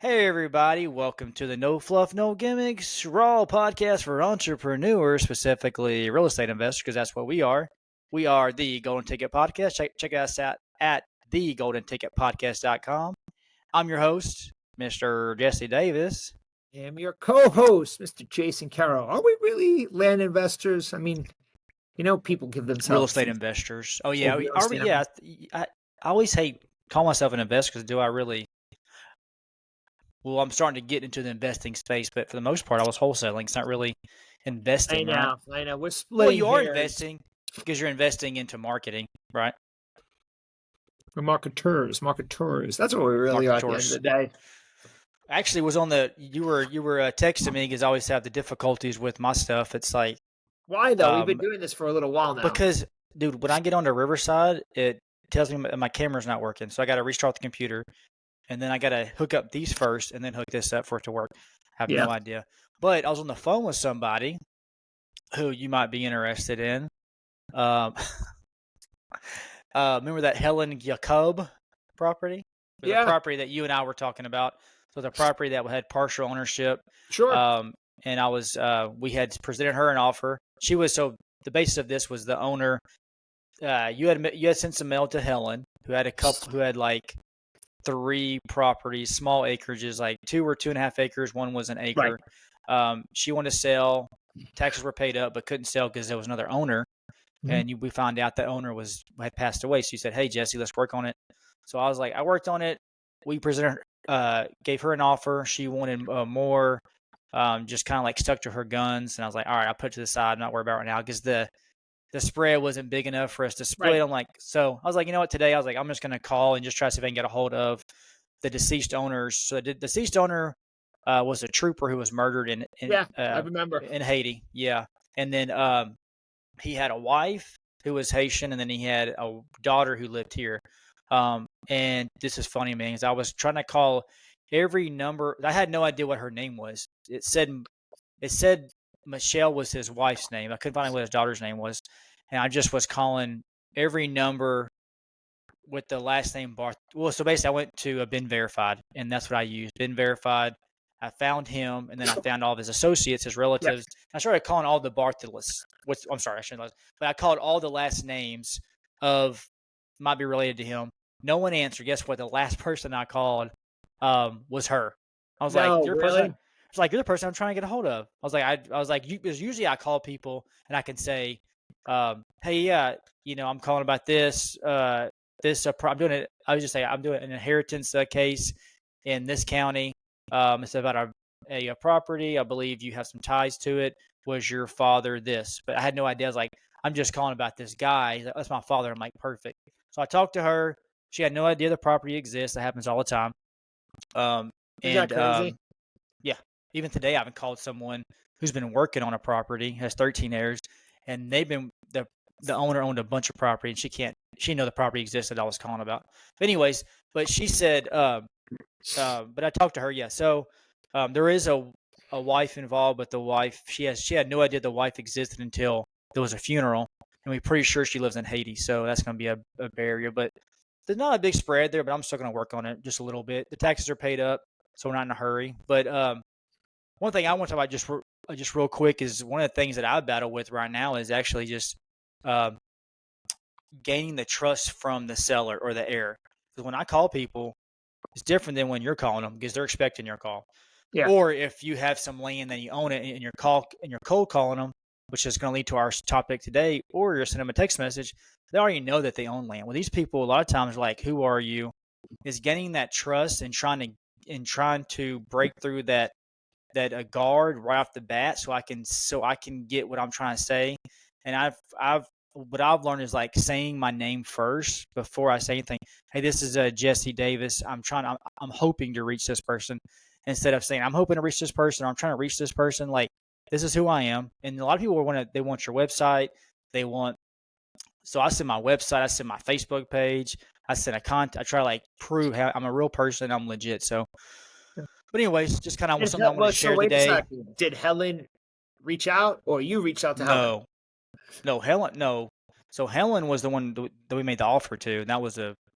Hey everybody, welcome to the No Fluff, No Gimmicks Raw podcast for entrepreneurs, specifically real estate investors, because that's what we are. We are the Golden Ticket Podcast. Check us out at thegoldenticketpodcast.com. I'm your host, Mr. Jesse Davis. I'm your co-host, Mr. Jason Carroll. Are we really land investors? I mean, people give themselves Real estate investors. Oh yeah, real are we? estate Yeah, I always hate call myself an investor because do I really? Well, I'm starting to get into the investing space, but for the most part, I was wholesaling. It's not really investing, right? I know. We're Well, splitting you are hairs. investing because you're investing into marketing, right? We're marketeurs. That's what we really are at the end of the day. Actually, was on the you were texting me because I always have the difficulties with my stuff. It's like Why though? We've been doing this for a little while now. because, dude, when I get onto Riverside, it tells me my camera's not working, so I got to restart the computer, and then I got to hook up these first, and then hook this up for it to work. I have no idea. But I was on the phone with somebody who you might be interested in. Remember that Helen Jacob property? The property that you and I were talking about. So the property that had partial ownership. Sure. And I was, we had presented her an offer. She was, so the basis of this was the owner. You had sent some mail to Helen, who had like 3 properties, small acreages, like 2 or 2.5 acres. One was an acre. Right. She wanted to sell. Taxes were paid up, but couldn't sell because there was another owner. Mm-hmm. And we found out that owner had passed away. So she said, "Hey Jesse, let's work on it." So I was like, I worked on it. We presented, gave her an offer. She wanted more. Just kind of like stuck to her guns. And I was like, all right, I'll put it to the side. I'm not worried about it right now because the spread wasn't big enough for us to split. Right. I'm like, so I was like, you know what? Today I was like, I'm just going to call and just try to see if I can get a hold of the deceased owners. So the deceased owner was a trooper who was murdered in I remember, in Haiti. Yeah. And then he had a wife who was Haitian, and then he had a daughter who lived here. And this is funny, man, because I was trying to call every number. I had no idea what her name was. It said Michelle was his wife's name. I couldn't find out what his daughter's name was. And I just was calling every number with the last name Barth. Well, so basically I went to Ben Verified, and that's what I used. Ben Verified. I found him, and then I found all of his associates, his relatives. Yes. I started calling all the Barthelus. I'm sorry, I shouldn't. But I called all the last names of might be related to him. No one answered. Guess what? The last person I called was her. I was like, "You're really?" It's like, "You're the person I'm trying to get a hold of." I was like, because usually I call people and I can say, "Hey, yeah, I'm calling about this. I'm doing it." I would just say, "I'm doing an inheritance case in this county. It's about a property. I believe you have some ties to it. Was your father this?" But I had no idea. I was like, "I'm just calling about this guy. That's my father." I'm like, "Perfect." So I talked to her. She had no idea the property exists. That happens all the time. Isn't that crazy? Yeah. Even today, I haven't called someone who's been working on a property, has 13 heirs, and they've been the owner owned a bunch of property, and she didn't know the property existed. I was calling about. But anyways, but she said, but I talked to her. Yeah. So there is a wife involved, but the wife she had no idea the wife existed until there was a funeral, and we're pretty sure she lives in Haiti. So that's going to be a barrier. But there's not a big spread there, but I'm still going to work on it just a little bit. The taxes are paid up, so we're not in a hurry. But one thing I want to talk about just real quick is one of the things that I battle with right now is actually just gaining the trust from the seller or the heir. Because when I call people, it's different than when you're calling them because they're expecting your call. Yeah. Or if you have some land that you own it and you're cold calling them, which is going to lead to our topic today, or you're sending them a text message, they already know that they own land. Well, these people a lot of times are like, "Who are you?" Is gaining that trust and trying to break through that guard right off the bat, so I can get what I'm trying to say. And what I've learned is like saying my name first before I say anything. Hey, this is Jesse Davis. I'm hoping to reach this person, instead of saying I'm hoping to reach this person or I'm trying to reach this person. Like, this is who I am. And a lot of people want your website. So I send my website, I send my Facebook page, I send I try to like prove how I'm a real person, I'm legit. So, but anyways, just kind of something I want to share today. Did Helen reach out, or you reached out to Helen? No, Helen. No. So Helen was the one that we made the offer to, and I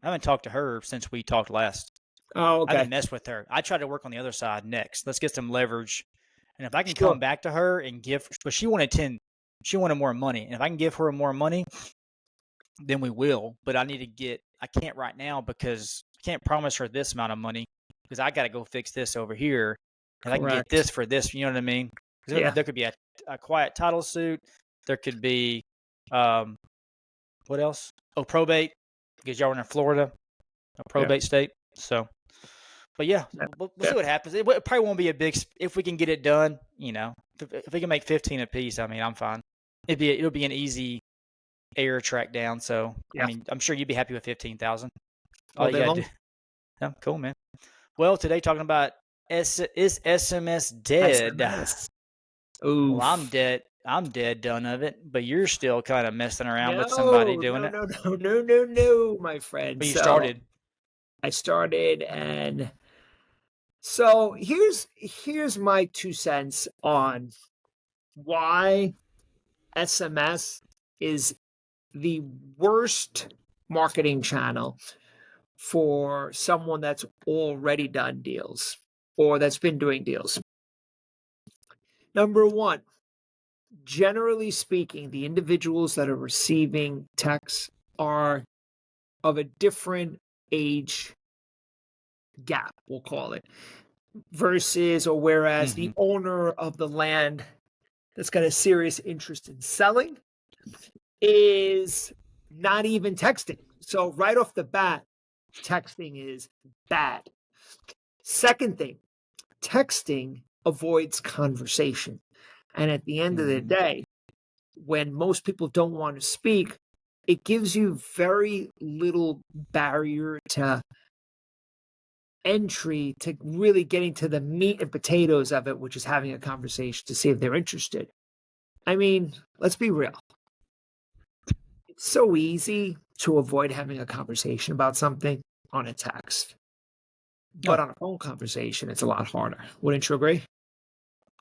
haven't talked to her since we talked last. Oh, I okay. haven't messed with her. I tried to work on the other side next. Let's get some leverage. And if I can Sure. come back to her and give, but she wanted 10, she wanted more money. And if I can give her more money, then we will. But I can't right now because I can't promise her this amount of money because I got to go fix this over here. And I can get Correct. this for this, you know what I mean? Because Yeah. there could be a quiet title suit. There could be, um, what else? Oh, probate, because y'all are in Florida, a Yeah. probate state. So, but yeah, Yeah. we'll Yeah. see what happens. It probably won't be a big, if we can get it done, you know, if we can make 15 a piece, I mean, I'm fine. It'll be an easy air track down. So, I Yeah. mean, I'm sure you'd be happy with 15,000. All All you day got to long. do. Yeah, cool, man. Well, today talking about is SMS dead? SMS. Well, I'm Oof. dead. I'm dead done of it, but you're still kind of messing around with somebody No, doing no, it. no, no, no, no, no, my friend. But you So started. I started, and so here's my 2 cents on why SMS is the worst marketing channel for someone that's already done deals or that's been doing deals. Number one, generally speaking, the individuals that are receiving texts are of a different age gap, we'll call it, versus or whereas the Mm-hmm. owner of the land that's got a serious interest in selling is not even texting. So, right off the bat, texting is bad. Second thing, texting avoids conversation. And at the end of the Mm-hmm. day, when most people don't want to speak, it gives you very little barrier to entry to really getting to the meat and potatoes of it, which is having a conversation to see if they're interested. I mean, let's be real. It's so easy to avoid having a conversation about something on a text, No. but on a phone conversation, it's a lot harder. Wouldn't you agree?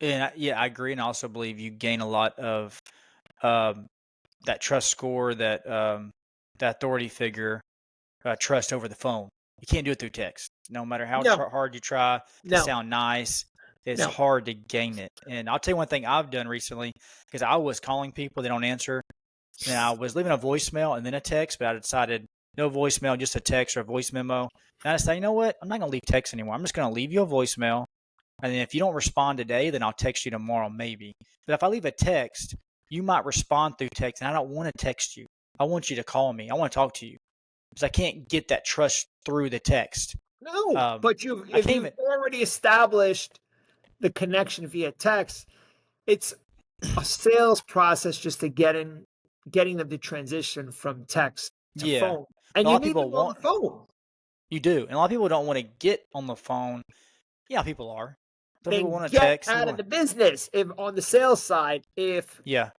And yeah, I agree, and I also believe you gain a lot of um, that trust score, that authority figure trust over the phone. You can't do it through text. No matter how No, hard you try to no, sound nice, it's no. hard to gain it. And I'll tell you one thing I've done recently because I was calling people, they don't answer, and I was leaving a voicemail and then a text, but I decided no voicemail, just a text or a voice memo. And I decided, you know what? I'm not going to leave text anymore. I'm just going to leave you a voicemail. And then if you don't respond today, then I'll text you tomorrow, maybe. But if I leave a text, you might respond through text, and I don't want to text you. I want you to call me. I want to talk to you because I can't get that trust through the text. No, but you I if can't you've even. already established the connection via text, it's a sales process just to getting them to transition from text to Yeah, phone. And a lot you of need people them on the want. phone. You do, and a lot of people don't want to get on the phone. Yeah, people are. Some people Then want to get text. Some out people of want. the business. If on the sales side, Yeah.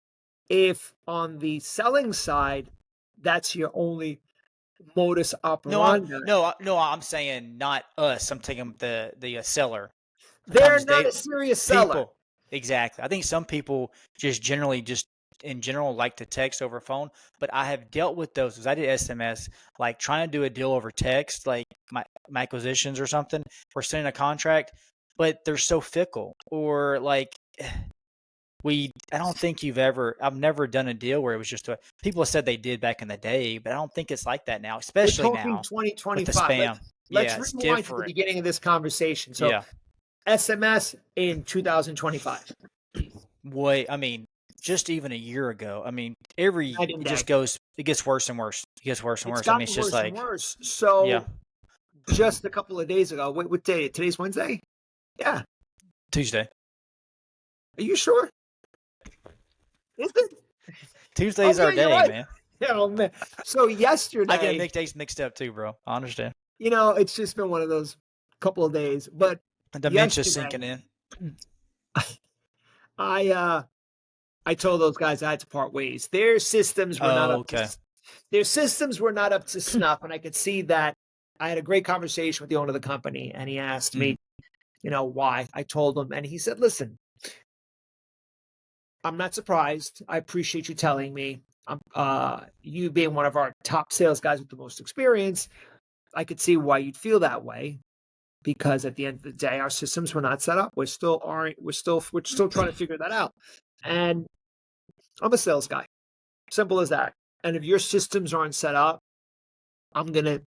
if on the selling side, that's your only modus No, I'm operandi. no. I'm saying not us. I'm taking the seller. They're Sometimes not a serious seller. people exactly. I think some people just in general like to text over phone, but I have dealt with those because I did SMS, like trying to do a deal over text, like my acquisitions or something, or sending a contract, but they're so fickle. Or like I don't think I've never done a deal where it was just people said they did back in the day, but I don't think it's like that now, We're especially talking now with the 2025. spam. Let's Yeah, it's rewind to the different. beginning of this conversation. So Yeah. SMS in 2025, I mean, just even a year ago. I mean, night and day. it gets worse and worse. It gets worse and It's worse. I mean, it's gotten just worse and like, worse. yeah, So just a couple of days ago, what day? Today's Wednesday? Yeah. Tuesday. Are you sure? Is it? Oh Tuesday's yeah, our you're day, right. man. Yeah, oh man. So I get yesterday, days mixed up too, bro. I understand. it's just been one of those couple of days. But Dementia's yesterday, sinking in. I uh I told those guys I had to part ways. Oh, okay. Their systems were not up to snuff, and I could see that. I had a great conversation with the owner of the company, and he asked Mhm. me, why. I told him, and he said, "Listen, I'm not surprised. I appreciate you telling me. You being one of our top sales guys with the most experience, I could see why you'd feel that way. because at the end of the day, our systems were not set up. We're still trying to figure that out. And I'm a sales guy. Simple as that. And if your systems aren't set up, I'm gonna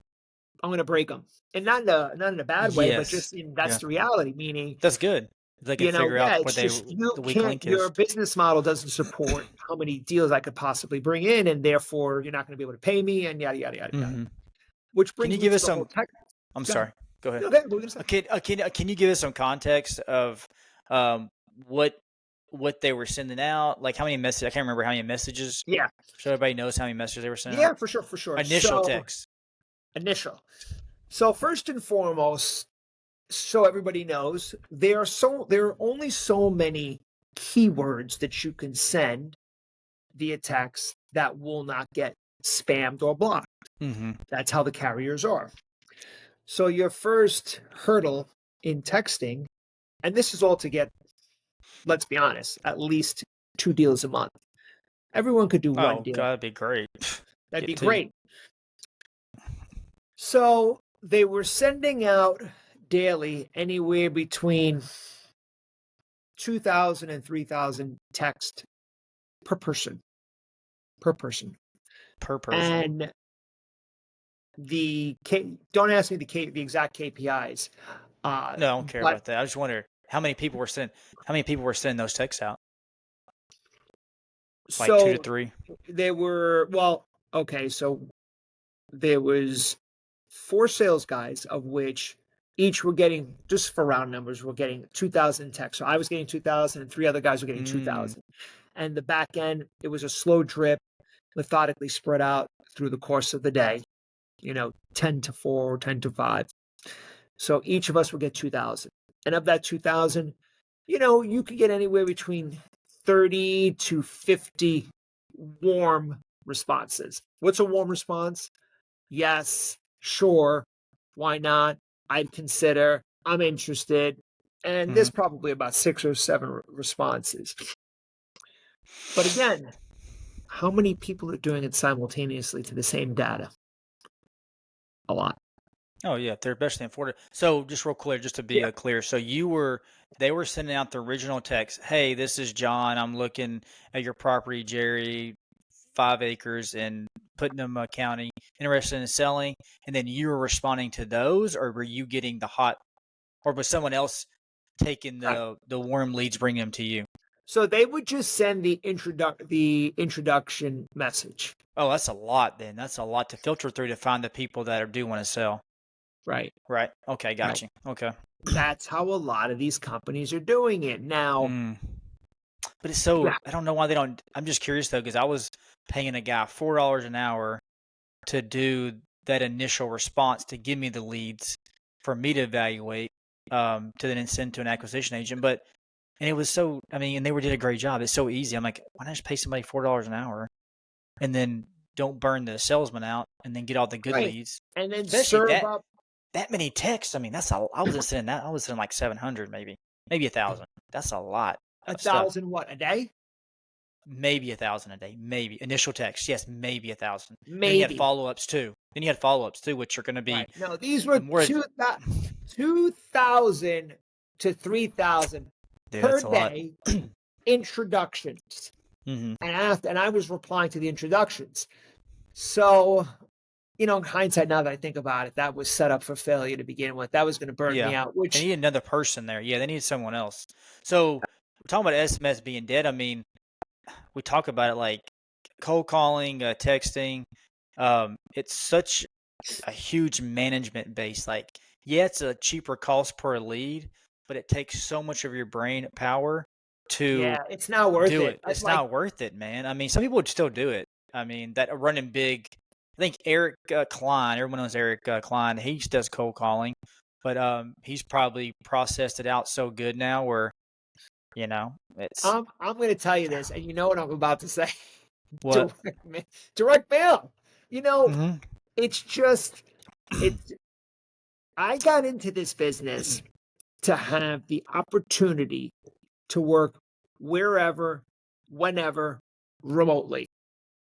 break them, and not in a bad way, but Yes. just that's Yeah. the reality. Meaning, That's good. They can figure out what it's just the weak link your is. business model doesn't support how many deals I could possibly bring in, and therefore you're not going to be able to pay me, and yada yada yada yada. Hmm. Which Can brings you me give to us the whole some? tech. I'm Go ahead. sorry. Go ahead. Okay, what were you gonna say? Can you give us some context of um, what they were sending out? Like how many messages? I can't remember how many messages. Yeah, So everybody knows how many messages they were sending out. yeah, for sure, for sure. Initial So text. initial. So first and foremost, so everybody knows, there are only so many keywords that you can send via text that will not get spammed or blocked. Mm-hmm. That's how the carriers are. So your first hurdle in texting, and this is all to get, let's be honest, at least 2 deals a month. Everyone could do one Oh deal. God, that'd be great. That'd Get be two. great. So they were sending out daily anywhere between 2,000 and 3,000 texts per person. Per person. Per person. And don't ask me the exact KPIs. No, I don't care But about that. I just wonder how many people were sending. How many people were sending those texts out? Like two to so three. they were, well, okay, so there was 4 sales guys, of which each were getting, just for round numbers, were getting 2,000 texts. So I was getting 2,000 and 3 other guys were getting Mm, 2,000. And the back end, it was a slow drip, methodically spread out through the course of the day, 10 to 4, 10 to 5. So each of us would get 2,000. And of that 2,000, you could get anywhere between 30 to 50 warm responses. What's a warm response? Yes, sure, why not? I'd consider, I'm interested. And mm-hmm. there's probably about 6 or 7 responses. But again, how many people are doing it simultaneously to the same data? A lot. Oh yeah, they're especially in Florida. So just real clear, just to be Yeah. clear, so they were sending out the original text. Hey, this is John. I'm looking at your property, Jerry, 5 acres in Putnam County. Interested in selling, and then you were responding to those, or were you getting the hot, or was someone else taking Right. the warm leads, bringing them to you? So they would just send the introduction message. Oh, that's a lot. Then that's a lot to filter through to find the people that do want to sell. Right. Right. Okay, got Right. you. Okay. That's how a lot of these companies are doing it now. Mm. But it's Yeah. so I don't know why they don't. I'm just curious though, because I was paying a guy $4 an hour to do that initial response to give me the leads for me to evaluate, to then send to an acquisition agent. But and it was so I mean, and they did a great job. It's so easy. I'm like, why not just pay somebody $4 an hour and then don't burn the salesman out and then get all the good Right. leads. And then Especially serve up that many texts. I mean, I wasn't sending that. I was sending like 700 maybe 1,000. That's a lot of stuff. 1,000 what a day? Maybe 1,000 a day, maybe initial text. Yes, maybe 1,000. Then you had Maybe. follow-ups too. Which are going to be Right. No, these were more. 2,000 to 3,000 Dude, per that's a lot. day introductions. Hmm. And I was replying to the introductions. So, in hindsight, now that I think about it, that was set up for failure to begin with. That was going to burn me Yeah, out, they which, need another person there. Yeah, they need someone else. So we're talking about SMS being dead. I mean, we talk about it like cold calling, texting. It's such a huge management base. Like, yeah, it's a cheaper cost per lead, but it takes so much of your brain power to yeah, it's not worth do it. it. It's not worth it, man. I mean, some people would still do it. I mean, that are running big. I think Eric Klein, everyone knows Eric Klein. He does cold calling, but he's probably processed it out so good now where it's I'm going to tell you this, and you know what I'm about to say. what. Direct mail. Hmm. It's just it's. I got into this business to have the opportunity to work wherever, whenever, remotely,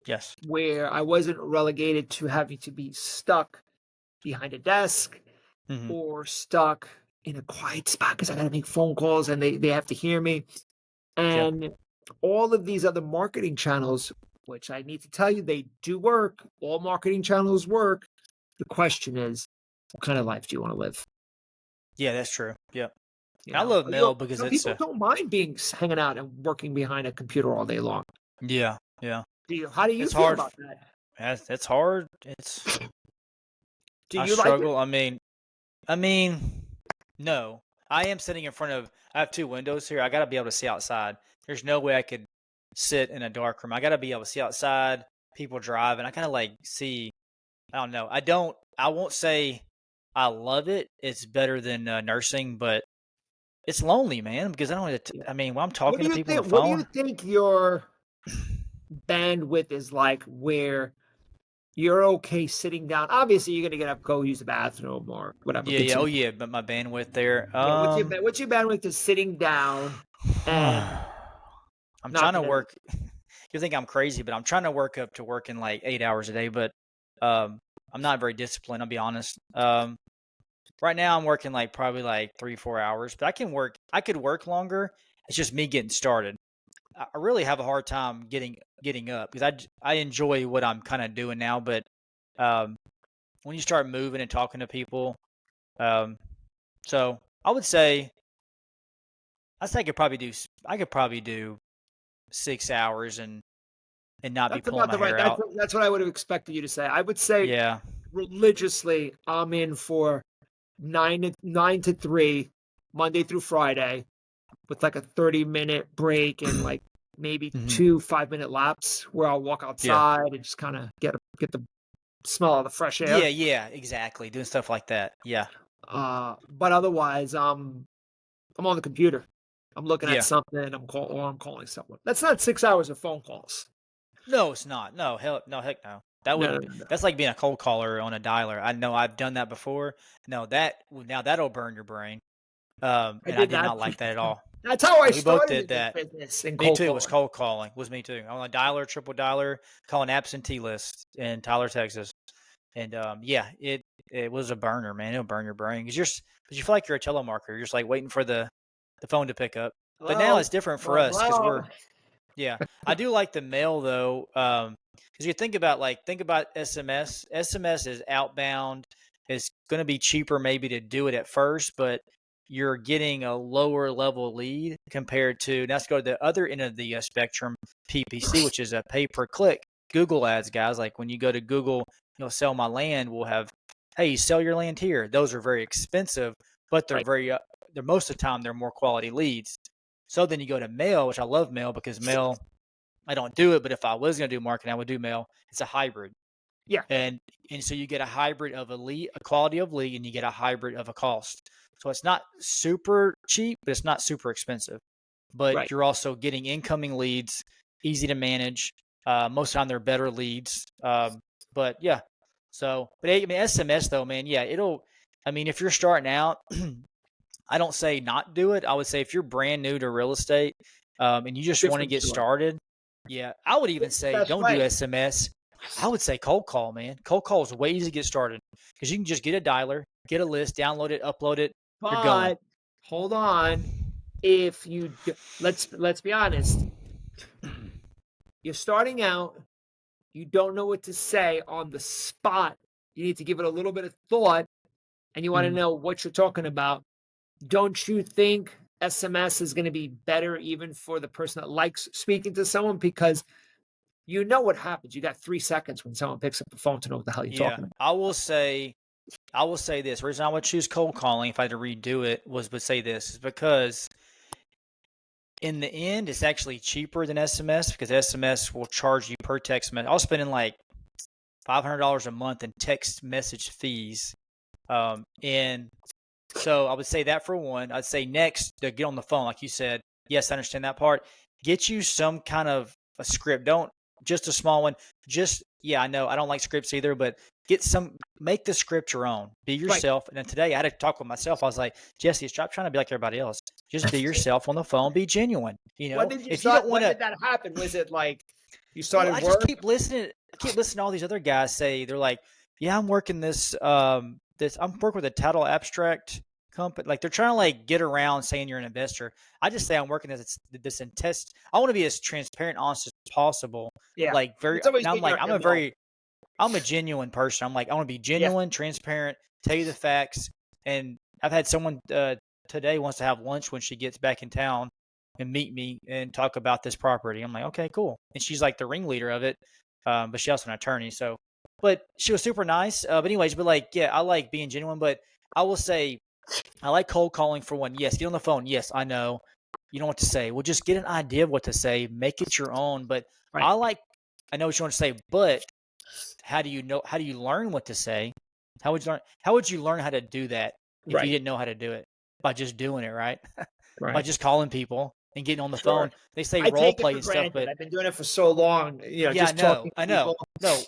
Yes. where I wasn't relegated to having to be stuck behind a desk Hmm. or stuck in a quiet spot because I got to make phone calls and they have to hear me. Yeah. And all of these other marketing channels, which I need to tell you, they do work. All marketing channels work. The question is, what kind of life do you want to live? Yeah, that's true. Yeah. You I know, love mail because some it's people a, don't mind being hanging out and working behind a computer all day long. yeah, yeah. Do you? How do you It's feel hard. about that? It's hard. It's, Do I you like it? struggle. I mean, no. I am sitting in front of, I have two windows here. I got to be able to see outside. There's no way I could sit in a dark room. I got to be able to see outside, people driving. I kind of like see, I don't know. I won't say I love it. It's better than nursing, but it's lonely, man, because I don't have to, Yeah. I mean, when I'm What talking do to you people on the think? What do you phone, think your bandwidth is like? Where you're okay sitting down? Obviously, you're gonna get up, go use the bathroom or whatever. yeah, yeah, oh Continue. yeah, but my bandwidth there, Yeah. What's your bandwidth to sitting down and I'm not trying to gonna? work. You think I'm crazy, but I'm trying to work up to working like 8 hours a day. But um, I'm not very disciplined. I'll be honest. Right now I'm working like probably like 3, 4 hours, but I can work. I could work longer. It's just me getting started. I really have a hard time getting up because I enjoy what I'm kind of doing now, but um, when you start moving and talking to people, um, so I would say I could probably do 6 hours and not be That's pulling about my the right. hair out. That's what I would have expected you to say. I would say Yeah. religiously, I'm in for 9 to 3, Monday through Friday, with like a 30-minute break and like maybe Hmm. 2 5-minute laps where I'll walk Yeah. outside and just kind of get the smell of the fresh Yeah, air. yeah, exactly. Doing stuff like that. Yeah. But otherwise, I'm on the computer. I'm looking at Yeah. something. I'm calling someone. That's not 6 hours of phone calls. No, it's not. No, hell no, heck no. That No, no, would no, no. that's like being a cold caller on a dialer. I know I've done that before. No, now that'll burn your brain. I And I did did that. not like that at all. That's how I We both started did in this that. business in Me cold too. Was calling. cold calling. Was me too. On a dialer, triple dialer, calling absentee lists in Tyler, Texas. And yeah, it was a burner, man. It'll burn your brain because you feel like you're a telemarketer. You're just like waiting for the phone to pick up. But now Hello, it's different for hello, us because hello. yeah, I do like the mail though. Because you think about SMS. SMS is outbound. It's going to be cheaper maybe to do it at first, but you're getting a lower level lead compared to. Now let's go to the other end of the spectrum, PPC, which is a pay per click. Google ads, guys. Like when you go to Google, sell my land. We'll have, hey, sell your land here. Those are very expensive, but they're Right. very. They're most of the time they're more quality leads. So then you go to mail, which I love mail because mail, I don't do it, but if I was going to do marketing, I would do mail. It's a hybrid. Yeah. And so you get a hybrid of a lead, a quality of lead, and you get a hybrid of a cost. So it's not super cheap, but it's not super expensive. But Right. you're also getting incoming leads, easy to manage. Most of the time they're better leads. But yeah. So, but I mean, SMS though, man, yeah, I mean, if you're starting out, I don't say not do it. I would say if you're brand new to real estate, and you just want to Different get story. started, yeah, I would even It's the say best don't do way. SMS. I would say cold call, man. Cold call is way easy to get started because you can just get a dialer, get a list, download it, upload it, you're going. But hold on. If you let's be honest, you're starting out, you don't know what to say on the spot. You need to give it a little bit of thought and you want to Mhm. know what you're talking about. Don't you think SMS is going to be better even for the person that likes speaking to someone because you know what happens. You got 3 seconds when someone picks up the phone to know what the hell you're Yeah, talking about. I will say this. The reason I would choose cold calling if I had to redo it would say this is because in the end, it's actually cheaper than SMS because SMS will charge you per text message. I was spending like $500 a month in text message fees. And so I would say that for one. I'd say next to get on the phone, like you said. Yes, I understand that part. Get you some kind of a script. Don't just a small one. Just yeah, I know I don't like scripts either, but make the script your own. Be Right. yourself. And then today I had to talk with myself. I was like, Jesse, stop trying to be like everybody else. Just be yourself on the phone. Be genuine. When did you If you don't start? want When to, did that happen? Was it like you well, started I just work? keep listening. I keep listening to all these other guys say they're like, yeah, I'm working this I'm working with a title abstract company. Like they're trying to like get around saying you're an investor. I just say I'm working as this in test. I want to be as transparent, honest as possible. Yeah. Like It's always and I'm been like, your MO. I'm a genuine person. I'm like, I want to be Yeah. genuine, transparent, tell you the facts. And I've had someone today wants to have lunch when she gets back in town and meet me and talk about this property. I'm like, okay, cool. And she's like the ringleader of it, but she's also an attorney. So, but she was super nice. But anyways, but like, yeah, I like being genuine. But I will say, I like cold calling for one. Yes, get on the phone. Yes, I know you don't know what to say. Well, just get an idea of what to say, make it your own. But Right. I know what you want to say, but how do you know? How do you learn what to say? How would you learn? How would you learn how to do that if you Right. didn't know how to do it? By just doing it, right? By Right. just calling people and getting on the phone. Sure. They say I role take it play for and stuff, granted. but I've been doing it for so long, yeah, just talking to I know. people. No,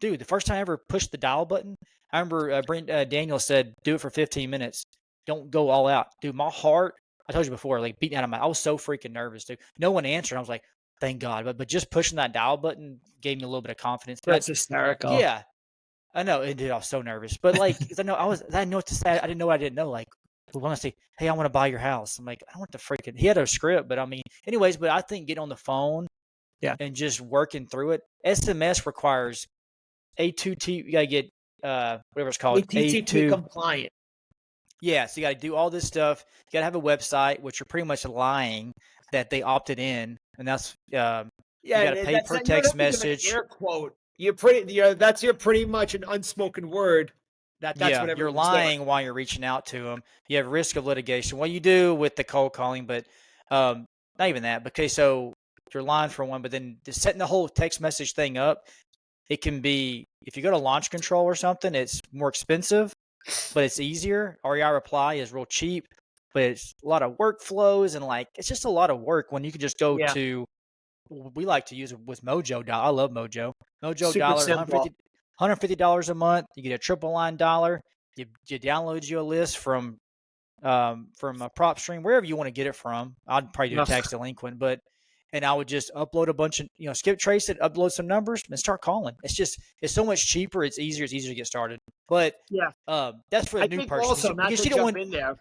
dude, the first time I ever pushed the dial button, I remember Daniel said, "Do it for 15 minutes. Don't go all out." Dude, my heart, I told you before, like beating out of my, I was so freaking nervous, dude. No one answered. I was like, thank God. But just pushing that dial button gave me a little bit of confidence. But That's hysterical. yeah, I know, and dude, I was so nervous. But like, 'cause I didn't know what to say. I didn't know what I didn't know. Like, we want to say, hey, I want to buy your house. I'm like, I don't want to freaking. He had a script, but I mean, anyways. But I think get on the phone Yeah. and just working through it. SMS requires A2T. You gotta get whatever it's called, ATTP A2. compliant. Yeah, so you gotta do all this stuff. You gotta have a website, which you're pretty much lying that they opted in, and that's you Yeah, gotta pay that's per not, you don't text have to give an message. air quote. That's your pretty much an unspoken word. That's Yeah, what you're everyone's doing. lying while you're reaching out to them. You have risk of litigation. Well, you do with the cold calling, but not even that. Okay, so you're lying for one, but then just setting the whole text message thing up, it can be if you go to launch control or something, it's more expensive, but it's easier. REI reply is real cheap, but it's a lot of workflows and like it's just a lot of work when you can just go Yeah, to we like to use it with Mojo. I love Mojo. Mojo super dollar, simple. $150 a month. You get a triple line dollar. You download you a list from a prop stream, wherever you want to get it from. I'd probably do a tax Ugh. delinquent, but and I would just upload a bunch of skip trace it, upload some numbers, and start calling. It's so much cheaper. It's easier. It's easier to get started. But Yeah, that's for the I new think person also, not because to you don't jump want. in there,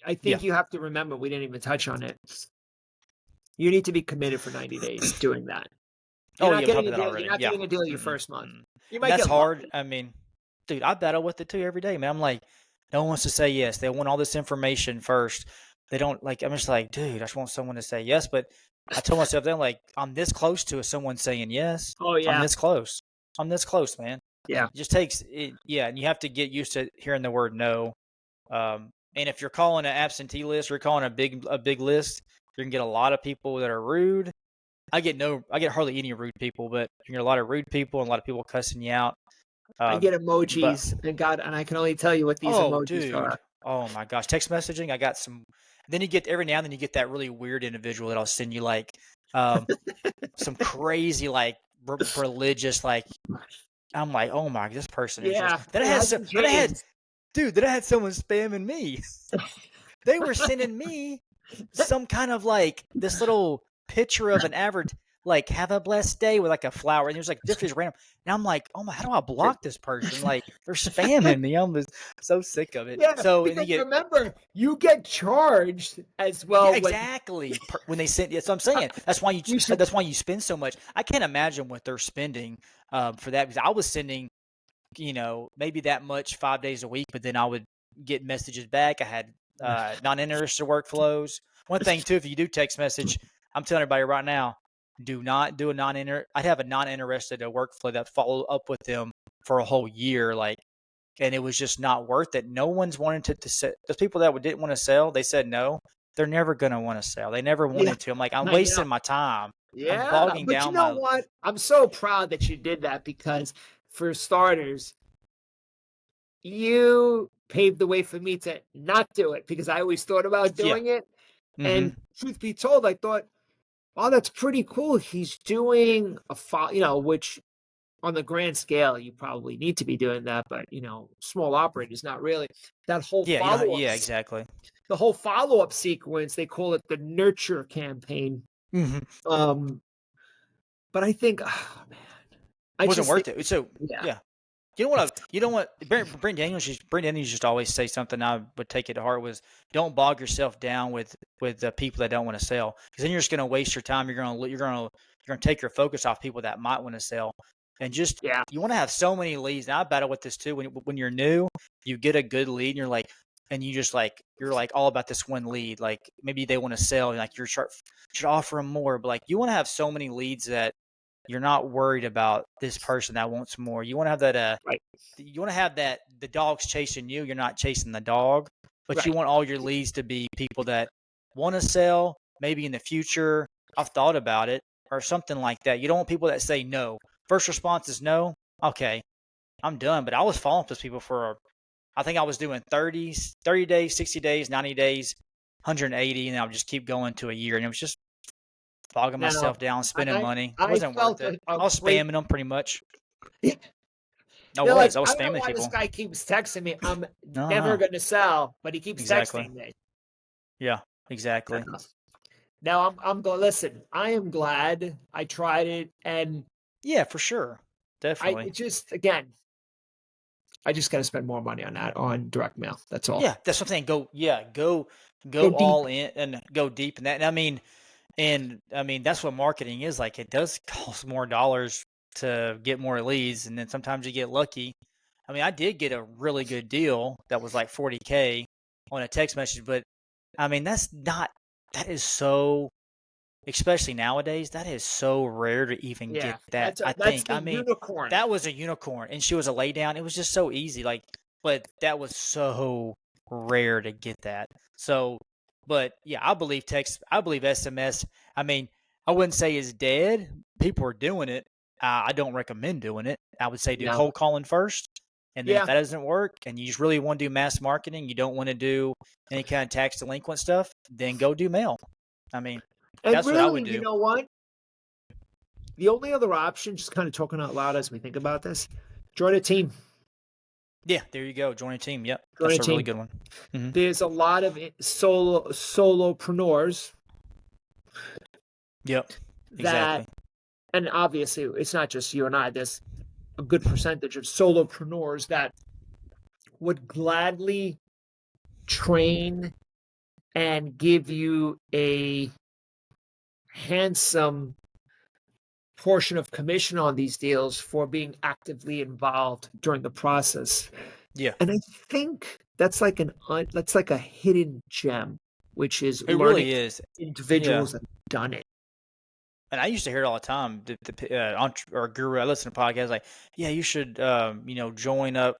I Yeah. think you have to remember, we didn't even touch on it. You need to be committed for 90 days doing that. You're Oh not yeah, we talked getting a about that deal. You're already. not Yeah. getting a deal your Mm-mm, first month. mm-mm. You And might that's get hard. lucky. I mean, dude, I battle with it too every day, man. I'm like, no one wants to say yes. They want all this information first. They don't like. I'm just like, dude, I just want someone to say yes. But I told myself then, like, I'm this close to someone saying yes. Oh I'm yeah, this close. I'm this close, man. yeah. It just takes it. Yeah, and you have to get used to hearing the word no. And if you're calling an absentee list, or you're calling a big list, you're gonna get a lot of people that are rude. I get hardly any rude people, but you get a lot of rude people and a lot of people cussing you out. I Um, get but emojis, and God, and I can only tell you what these oh, emojis dude, are. oh my gosh, text messaging. I got some. Then you get every now and then you get that really weird individual that'll send you like um, some crazy like religious like. I'm like, oh my, this person is just. Yeah, it hasn't Then I had changed. dude. Then I had someone spamming me. They were sending me some kind of like this little picture of an average, like have a blessed day with like a flower, and it was like different random. And I'm like, oh my, how do I block this person? Like they're spamming me. I'm just so sick of it. Yeah, So and you because get remember, you get charged as yeah, well exactly. When they send, that's what I'm saying. That's why you should. that's why you spend so much. I can't imagine what they're spending for that because I was sending, maybe that much 5 days a week, but then I would get messages back. I had non-interested workflows. One thing too, if you do text message, I'm telling everybody right now, do not do a non-inter. I'd have a non-interested workflow that follow up with them for a whole year, like, and it was just not worth it. No one's wanted to sell. Those people that didn't want to sell, they said no. They're never gonna want to sell. They never Yeah, wanted to. I'm like, I'm I know. wasting my time. I'm Yeah, bogging but you down know my. what? I'm so proud that you did that because, for starters, you paved the way for me to not do it because I always thought about Yeah. doing it. Mm-hmm. And truth be told, I thought, oh, that's pretty cool. He's doing which on the grand scale, you probably need to be doing that, but small operators, not really. That whole Yeah. You know. follow up, Yeah. Exactly. the whole follow up sequence, they call it the nurture campaign. Mm-hmm. Um, but I think, oh man, I Wasn't just think, worth it. So yeah, yeah. You don't want Brent Daniels. Brent Daniels used to always say something I would take it to heart was don't bog yourself down with the people that don't want to sell, because then you're just going to waste your time. You're going to take your focus off people that might want to sell, and just Yeah. you want to have so many leads. And I battle with this too. When you're new, you get a good lead, and you're like, and you just like you're like all about this one lead. Like maybe they want to sell, and like should offer them more, but like you want to have so many leads that you're not worried about this person that wants more. You want to have that Right. you want to have that the dog's chasing you, you're not chasing the dog, but you Right. want all your leads to be people that want to sell, maybe in the future, I've thought about it, or something like that. You don't want people that say no. First response is no. Okay, I'm done. But I was following up with people for, I think I was doing 30 days, 60 days, 90 days, 180, and I would just keep going to a year. And it was just bogging Now, myself down, spending money. It I wasn't worth felt it. a I was great. spamming them pretty much. I They're like, was. I was I don't know spamming why this people. guy keeps texting me. I'm No, never no. going to sell, but he keeps Exactly. texting me. Yeah, exactly. Now I'm going. Listen, I am glad I tried it, and Yeah, for sure. I Definitely. it just again, I just got to spend more money on that on direct mail. That's all. Yeah, that's what I'm saying. Go Go deep. all in and go deep in that. And I mean that's what marketing is like. It does cost more dollars to get more leads, and then sometimes you get lucky. I mean, I did get a really good deal that was like 40K on a text message, but I mean that is so, especially nowadays, that is so rare to even get Yeah, that. I that's think. the I mean, unicorn. that was a unicorn, and she was a lay down. It was just so easy. Like, but that was so rare to get that. So, but yeah, I believe text. I believe SMS. I mean, I wouldn't say is dead. People are doing it. I don't recommend doing it. I would say do No. cold calling first, and then if Yeah. that doesn't work, and you just really want to do mass marketing, you don't want to do any kind of tax delinquent stuff, then go do mail. I mean, And that's what I really, would you do. know what? The only other option, just kind of talking out loud as we think about this, join a team. Yeah, there you go. Join a team. Yep, Join a that's a really team. good one. Mm-hmm. There's a lot of solopreneurs Yep, that, exactly. and obviously it's not just you and I. There's a good percentage of solopreneurs that would gladly train and give you a handsome portion of commission on these deals for being actively involved during the process. Yeah, And I think that's like that's like a hidden gem, which is it learning really is. Yeah, individuals that have done it. and I used to hear it all the time. Or guru, I listen to podcasts like, yeah, you should, join up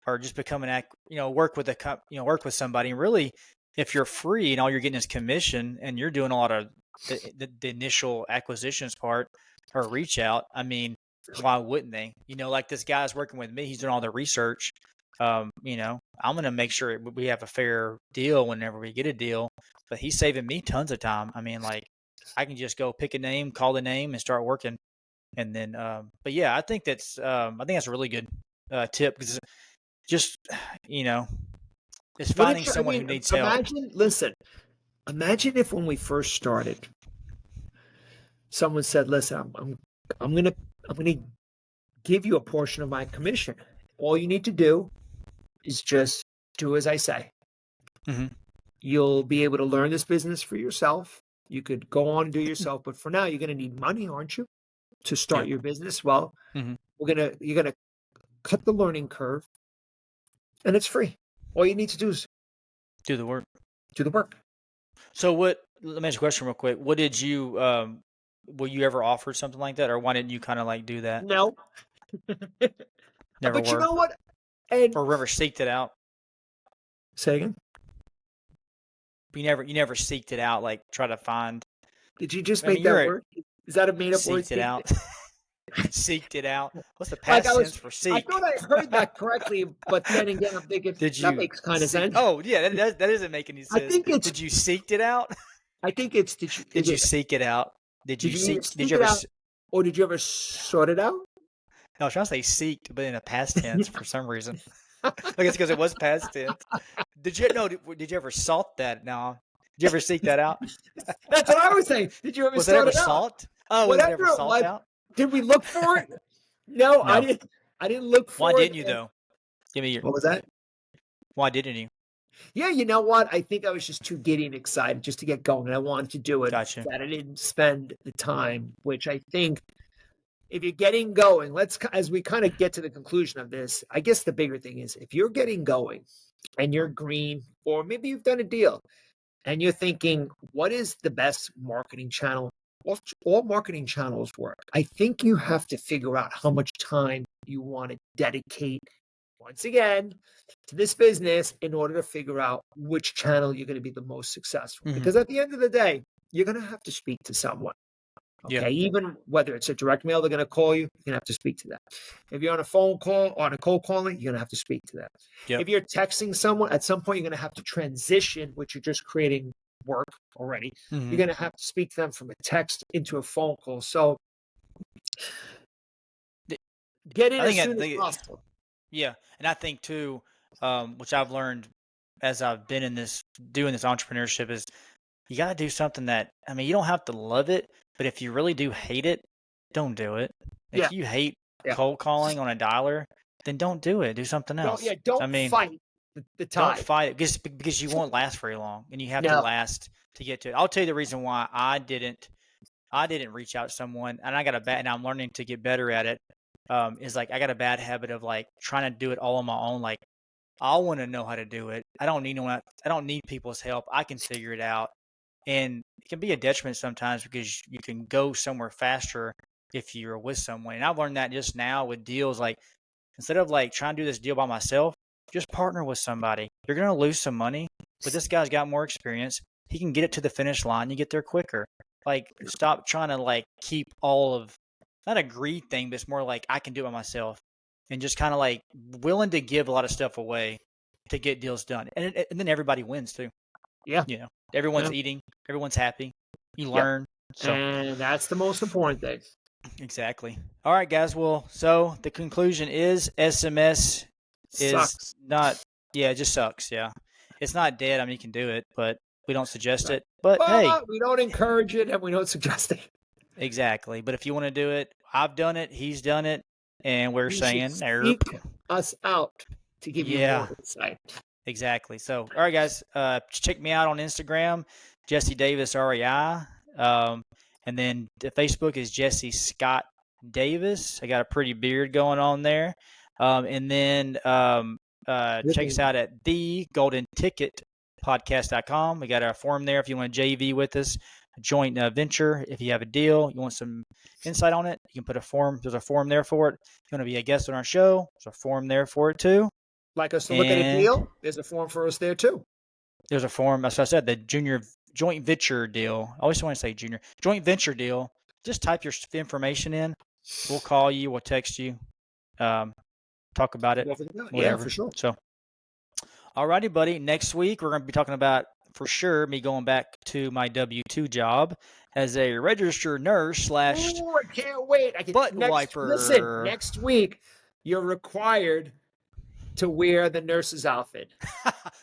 or just become work with work with somebody. And really, if you're free and all you're getting is commission, and you're doing a lot of the initial acquisitions part or reach out, I mean, why wouldn't they? Like this guy's working with me, he's doing all the research. I'm going to make sure we have a fair deal whenever we get a deal, but he's saving me tons of time. I mean, like I can just go pick a name, call the name, and start working. And then, but yeah, I think that's a really good tip, because just, you know, it's What finding if I someone who mean, needs help. imagine if when we first started, someone said, "Listen, I'm gonna give you a portion of my commission. All you need to do is just do as I say. Hmm. You'll be able to learn this business for yourself. You could go on and do it yourself, but for now, you're going to need money, aren't you, to start Yep. your business? Well, Hmm. you're gonna cut the learning curve, and it's free. All you need to do is Do the work. do the work. So let me ask you a question real quick. What did you, were you ever offered something like that, or why didn't you kind of like do that? No, Never but you were, know what? And or ever seeked it out? say again. You never seeked it out, like try to find, Did you just I mean, make you're that a word? Is that a made up word? seeked it out. Seeked it out. What's the Like past tense for I seek? thought I heard that correctly, but then again, I'm thinking Did that you makes kind of seek? sense. Oh yeah, that doesn't make any I sense. think it's Did you seeked it out? I think it's Did you seek it out? Did did you you either seek? Did seek you it ever? out or did you ever sort it out? No, I was trying to say seeked, but in a past tense for some reason. I guess because it was past tense. Did you no? Did you ever salt that? No. Did you ever seek that out? That's what I was saying. Did you ever Was it sort ever it out? salt? Oh, was it Whatever ever it salt was, out? did we look for it? No, I No. didn't. I didn't look for Why it. didn't you though? Give me your. What was that? Why didn't you? Yeah, you know what? I think I was just too giddy and excited just to get going. And I wanted to do it. Gotcha. That I didn't spend the time, which I think if you're getting going, as we kind of get to the conclusion of this, I guess the bigger thing is if you're getting going and you're green, or maybe you've done a deal and you're thinking, what is the best marketing channel? Well, all marketing channels work. I think you have to figure out how much time you want to dedicate, once again, to this business in order to figure out which channel you're going to be the most successful. Mhm. Because at the end of the day, you're going to have to speak to someone. Yeah. Okay, even whether it's a direct mail, they're going to call you, you're going to have to speak to them. If you're on a phone call or on a cold calling, you're going to have to speak to them. Yep. If you're texting someone, at some point, you're going to have to transition, which you're just creating work already. Mhm. You're going to have to speak to them from a text into a phone call. So get in I as think soon as possible. Yeah, and I think too, which I've learned as I've been doing this entrepreneurship is you got to do something that, I mean, you don't have to love it, but if you really do hate it, don't do it. Yeah. If you hate Yeah. cold calling on a dialer, then don't do it. Do something else. Don't I mean, fight the don't tide. fight it because you won't last very long, and you have to No. last to get to it. I'll tell you the reason why I didn't reach out to someone, and and I'm learning to get better at it. Is like I got a bad habit of like trying to do it all on my own. Like I want to know how to do it. I don't need people's help. I can figure it out. And it can be a detriment sometimes because you can go somewhere faster if you're with someone. And I've learned that just now with deals. Like instead of like trying to do this deal by myself, just partner with somebody. You're going to lose some money, but this guy's got more experience. He can get it to the finish line. You get there quicker. Like stop trying to like keep all of, not a greed thing, but it's more like I can do it myself, and just kind of like willing to give a lot of stuff away to get deals done. And then everybody wins too. Yeah. You know, everyone's Yeah. eating, everyone's happy. You learn. So And that's the most important thing. exactly. All right, guys. Well, so the conclusion is SMS is Sucks. not, yeah, it just sucks. Yeah. It's not dead. I mean, you can do it, but we don't suggest Right. it. But hey, we don't encourage it and we don't suggest it. exactly. But if you want to do it, I've done it. He's done it. And we're You saying, should nope. seek us out to give you Yeah. more insight. Exactly. So, all right, guys, check me out on Instagram, Jesse Davis REI. And then the Facebook is Jesse Scott Davis. I got a pretty beard going on there. And then check us out at thegoldenticketpodcast.com. We got our forum there if you want to JV with us, a joint venture. If you have a deal, you want some insight on it, you can put a form. There's a form there for it. If you want to be a guest on our show, there's a form there for it too. Like us to look at a deal, there's a form for us there too. There's a form. As I said, the junior joint venture deal. I always want to say junior joint venture deal. Just type your information in. We'll call you. We'll text you. Talk about it. Whatever. Yeah, for sure. So, alrighty, buddy. Next week we're going to be talking about for sure me going back to my W-2 job as a registered nurse / Ooh, I can't wait. butt wiper. Listen, next week you're required to wear the nurse's outfit.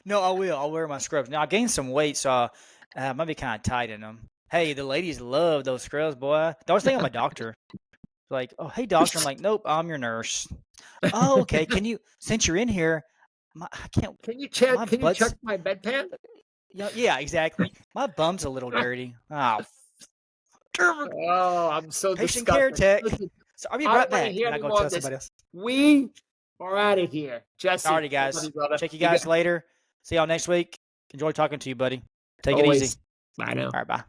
No, I will. I'll wear my scrubs. Now I gained some weight, so I might be kind of tight in them. Hey, the ladies love those scrubs, boy. I was thinking I'm a doctor. Like, oh, hey, doctor. I'm like, nope, I'm your nurse. Oh, okay. Can you, since you're in here, I can't. Can you check? My Can you butt's- check my bedpan? Yeah, exactly. My bum's a little dirty. Oh, Oh, I'm so patient disgusted. care tech. Listen, So I'll be I don't right wanna back. hear And I any go more tell of this. somebody else. We are out of here, Jesse. Alrighty, guys. Love you, brother. Check you guys later. See y'all next week. Enjoy talking to you, buddy. Take it Always. easy. Bye now. All right, bye.